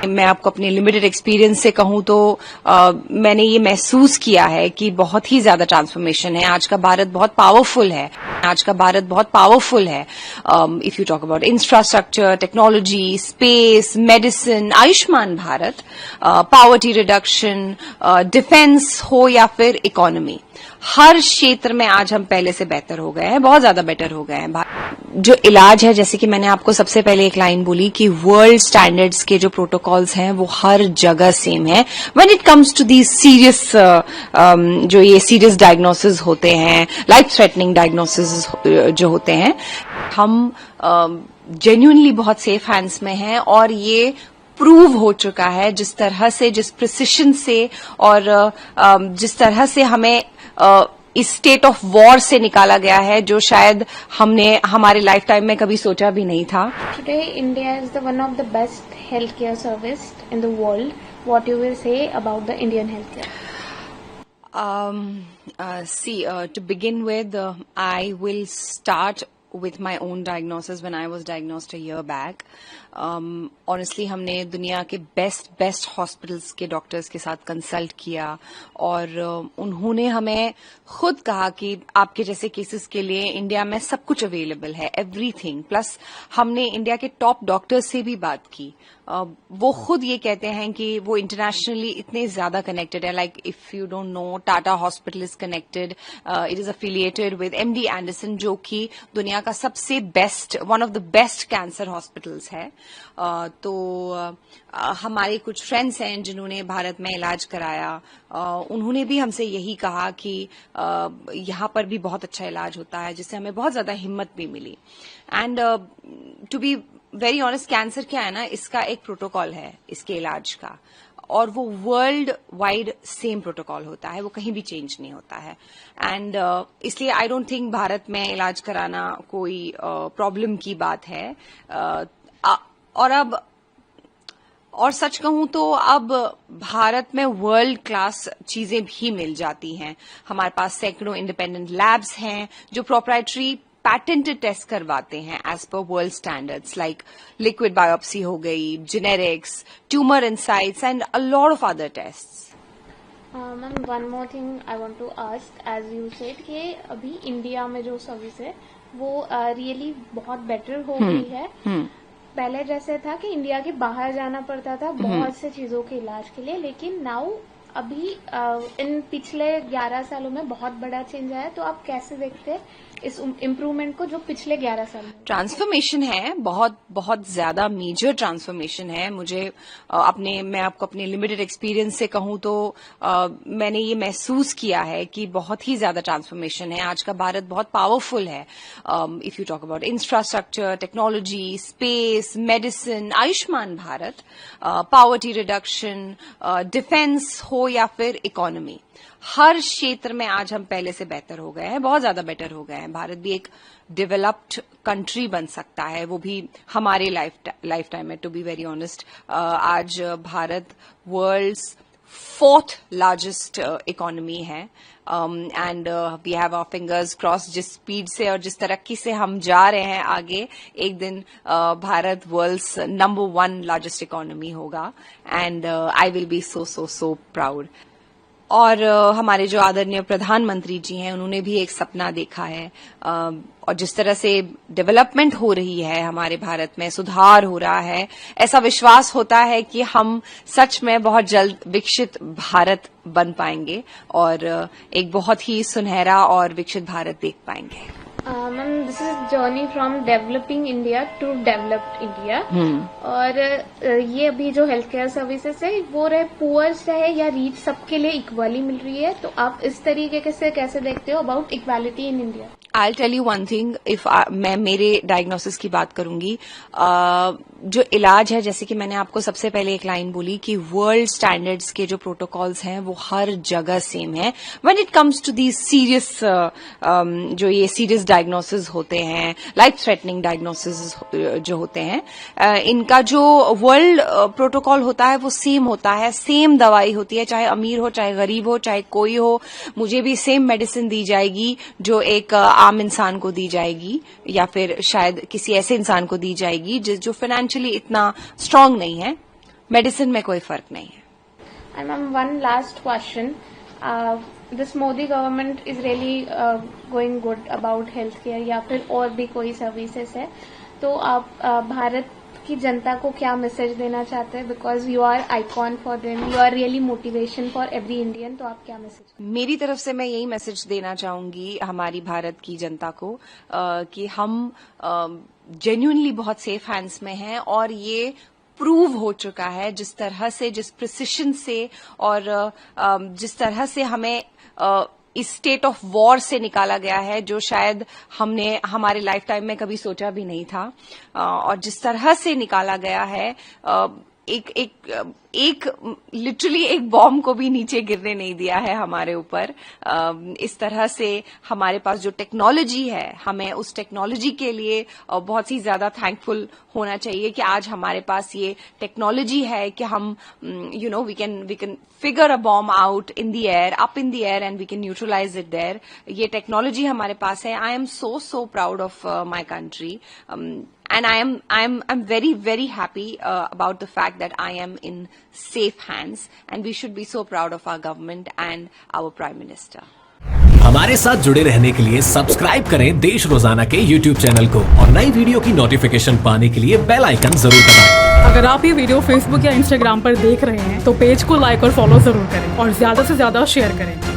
मैं आपको अपने लिमिटेड एक्सपीरियंस से कहूं तो मैंने ये महसूस किया है कि बहुत ही ज्यादा ट्रांसफॉर्मेशन है। आज का भारत बहुत पावरफुल है। If you talk about infrastructure, technology, space, medicine, Ayushman Bharat, poverty reduction, defence हो या फिर इकोनॉमी, हर क्षेत्र में आज हम पहले से बेहतर हो गए हैं, बहुत ज्यादा बेटर हो गए हैं। जो इलाज है, जैसे कि मैंने आपको सबसे पहले एक लाइन बोली कि वर्ल्ड स्टैंडर्ड्स के जो प्रोटोकॉल्स हैं वो हर जगह सेम है। When it comes to the serious जो ये सीरियस डायग्नोसिस होते हैं, लाइफ थ्रेटनिंग डायग्नोसिस जो होते हैं, हम जेन्युइनली बहुत सेफ हैंड्स में हैं और ये प्रूव हो चुका है जिस तरह से, जिस प्रिसिशन से और जिस तरह से हमें इस स्टेट ऑफ वॉर से निकाला गया है, जो शायद हमने हमारे लाइफ टाइम में कभी सोचा भी नहीं था। Today India is the one of the best health care service in the world. What you will say about the Indian health care? To begin with, I will start with my own diagnosis when I was diagnosed a year back. Honestly, हमने दुनिया के best hospitals के doctors के साथ consult किया और उन्होंने हमें खुद कहा कि आपके जैसे केसेस के लिए इंडिया में सब कुछ अवेलेबल है, एवरीथिंग। प्लस हमने इंडिया के टॉप डॉक्टर्स से भी बात की। वो खुद ये कहते हैं कि वो इंटरनेशनली इतने ज्यादा कनेक्टेड है। Like if you don't know, Tata hospital is connected, it is affiliated with MD Anderson, जो कि दुनिया का सबसे best, one of the best cancer hospitals है। हमारे कुछ फ्रेंड्स हैं जिन्होंने भारत में इलाज कराया, उन्होंने भी हमसे यही कहा कि यहाँ पर भी बहुत अच्छा इलाज होता है, जिससे हमें बहुत ज्यादा हिम्मत भी मिली। And to be very honest, cancer क्या है ना, इसका एक प्रोटोकॉल है इसके इलाज का, और वो वर्ल्ड वाइड सेम प्रोटोकॉल होता है, वो कहीं भी चेंज नहीं होता है। एंड इसलिए आई डोंट थिंक भारत में इलाज कराना कोई प्रॉब्लम की बात है। और सच कहूं तो अब भारत में वर्ल्ड क्लास चीजें भी मिल जाती हैं। हमारे पास सैकड़ों इंडिपेंडेंट लैब्स हैं जो प्रोप्राइटरी पैटेंटेड टेस्ट करवाते हैं as per world standards, like liquid biopsy हो गई, generics, tumour insights and a lot of other tests. Ma'am, one more thing I want to ask, as you said कि अभी India में जो सर्विस है वो रियली बहुत बेटर हो गई है। पहले जैसे था कि इंडिया के बाहर जाना पड़ता था बहुत से चीजों के इलाज के लिए, लेकिन नाउ अभी इन पिछले 11 सालों में बहुत बड़ा चेंज आया। तो आप कैसे देखते हैं इस इम्प्रूवमेंट को जो पिछले 11 साल में? ट्रांसफॉर्मेशन है, बहुत ज्यादा मेजर ट्रांसफॉर्मेशन है। मैं आपको अपने लिमिटेड एक्सपीरियंस से कहूं तो मैंने ये महसूस किया है कि बहुत ही ज्यादा ट्रांसफॉर्मेशन है। आज का भारत बहुत पावरफुल है। If you talk about infrastructure, technology, space, medicine, Ayushman Bharat, poverty reduction, defence हो या फिर इकोनॉमी, हर क्षेत्र में आज हम पहले से बेहतर हो गए हैं, बहुत ज्यादा बेटर हो गए हैं। भारत भी एक डेवलप्ड कंट्री बन सकता है, वो भी हमारे लाइफ टाइम में। टू बी वेरी ऑनेस्ट, आज Bharat world's 4th largest economy है। And we have our fingers cross, जिस स्पीड से और जिस तरक्की से हम जा रहे हैं आगे, एक दिन Bharat world's number 1 largest economy होगा। And I will be so proud. और हमारे जो आदरणीय प्रधानमंत्री जी हैं, उन्होंने भी एक सपना देखा है, और जिस तरह से डेवलपमेंट हो रही है हमारे भारत में, सुधार हो रहा है, ऐसा विश्वास होता है कि हम सच में बहुत जल्द विकसित भारत बन पाएंगे और एक बहुत ही सुनहरा और विकसित भारत देख पाएंगे। Ma'am, this is journey from developing India to developed India. और ये अभी जो हेल्थ केयर सर्विसेज है वो रहे पुअर है या रीच, सबके लिए इक्वली मिल रही है। तो आप इस तरीके से कैसे देखते हो about equality in India? I tell you one thing, if मैं मेरे डायग्नोसिस की बात करूंगी, जो इलाज है, जैसे कि मैंने आपको सबसे पहले एक लाइन बोली कि वर्ल्ड स्टैंडर्ड्स के जो प्रोटोकॉल्स हैं वो हर जगह सेम है। When it comes to the serious जो ये सीरियस डायग्नोसिस होते हैं, लाइफ थ्रेटनिंग डायग्नोसिस जो होते हैं, इनका जो वर्ल्ड प्रोटोकॉल होता है वो सेम होता है, सेम दवाई होती है, चाहे अमीर हो, चाहे गरीब हो, चाहे कोई हो, मुझे भी सेम मेडिसिन दी जाएगी जो एक आम इंसान को दी जाएगी, या फिर शायद किसी ऐसे इंसान को दी जाएगी जो फाइनेंशियली इतना स्ट्रांग नहीं है। मेडिसिन में कोई फर्क नहीं है। And ma'am, one last question. This Modi government is really going good about healthcare या फिर और भी कोई सर्विसेज है, तो आप भारत की जनता को क्या मैसेज देना चाहते हैं? Because you are icon for them, you are really motivation for every Indian, तो आप क्या मैसेज? मेरी तरफ से मैं यही मैसेज देना चाहूंगी हमारी भारत की जनता को कि हम जेन्युइनली बहुत सेफ हैंड्स में हैं, और ये प्रूव हो चुका है जिस तरह से, जिस प्रिसिशन से और जिस तरह से हमें इस स्टेट ऑफ वॉर से निकाला गया है, जो शायद हमने हमारे लाइफ टाइम में कभी सोचा भी नहीं था, और जिस तरह से निकाला गया है, एक लिटरली एक बॉम्ब को भी नीचे गिरने नहीं दिया है हमारे ऊपर। इस तरह से हमारे पास जो टेक्नोलॉजी है, हमें उस टेक्नोलॉजी के लिए बहुत ही ज्यादा थैंकफुल होना चाहिए कि आज हमारे पास ये टेक्नोलॉजी है कि हम we can figure a bomb out in the air, up in the air, and we can neutralise it there. ये टेक्नोलॉजी हमारे पास है। I am so proud of my country, and I'm very happy about the fact that I am in safe hands, and we should be so proud of our government and our Prime Minister. हमारे साथ जुड़े रहने के लिए subscribe करें देश रोजाना के YouTube चैनल को, और नई वीडियो की नोटिफिकेशन पाने के लिए बेल आइकन जरूर दबाएं। अगर आप ये वीडियो Facebook या Instagram पर देख रहे हैं तो पेज को लाइक और फॉलो जरूर करें, और ज्यादा से ज्यादा शेयर करें।